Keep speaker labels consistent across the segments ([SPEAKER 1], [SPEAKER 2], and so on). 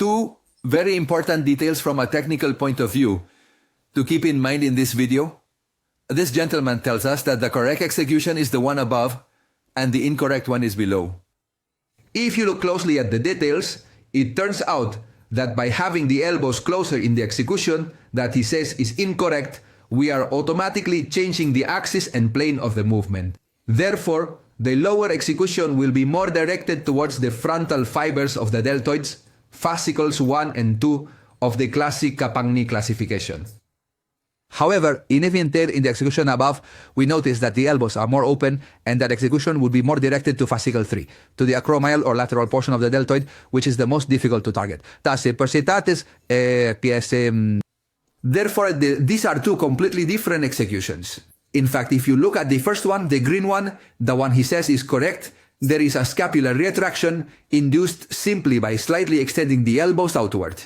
[SPEAKER 1] two very important details from a technical point of view to keep in mind in this video. This gentleman tells us that the correct execution is the one above and the incorrect one is below. If you look closely at the details, it turns out that by having the elbows closer in the execution that he says is incorrect, we are automatically changing the axis and plane of the movement. Therefore, the lower execution will be more directed towards the frontal fibers of the deltoids, fascicles 1 and 2 of the classic Capagni classification. However, in the execution above, we notice that the elbows are more open and that execution would be more directed to fascicle 3, to the acromial or lateral portion of the deltoid, which is the most difficult to target. Therefore, these are two completely different executions. In fact, if you look at the first one, the green one, the one he says is correct, there is a scapular retraction induced simply by slightly extending the elbows outward.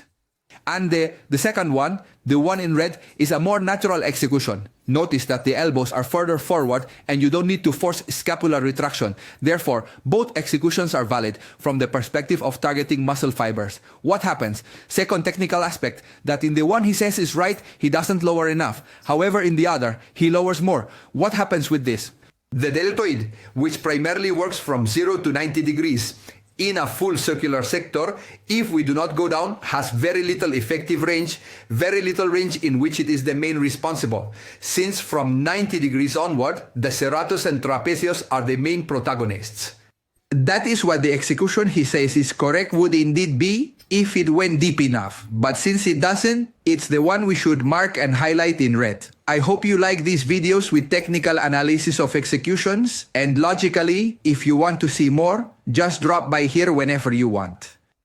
[SPEAKER 1] And the second one, the one in red, is a more natural execution. Notice that the elbows are further forward and you don't need to force scapular retraction. Therefore, both executions are valid from the perspective of targeting muscle fibers. What happens? Second technical aspect, that in the one he says is right, he doesn't lower enough. However, in the other, he lowers more. What happens with this? The deltoid, which primarily works from 0 to 90 degrees, in a full circular sector, if we do not go down, has very little effective range, very little range in which it is the main responsible, since from 90 degrees onward, the serratus and trapezius are the main protagonists. That is what the execution he says is correct would indeed be if it went deep enough, but since it doesn't, it's the one we should mark and highlight in red. I hope you like these videos with technical analysis of executions, and logically, if you want to see more, just drop by here whenever you want.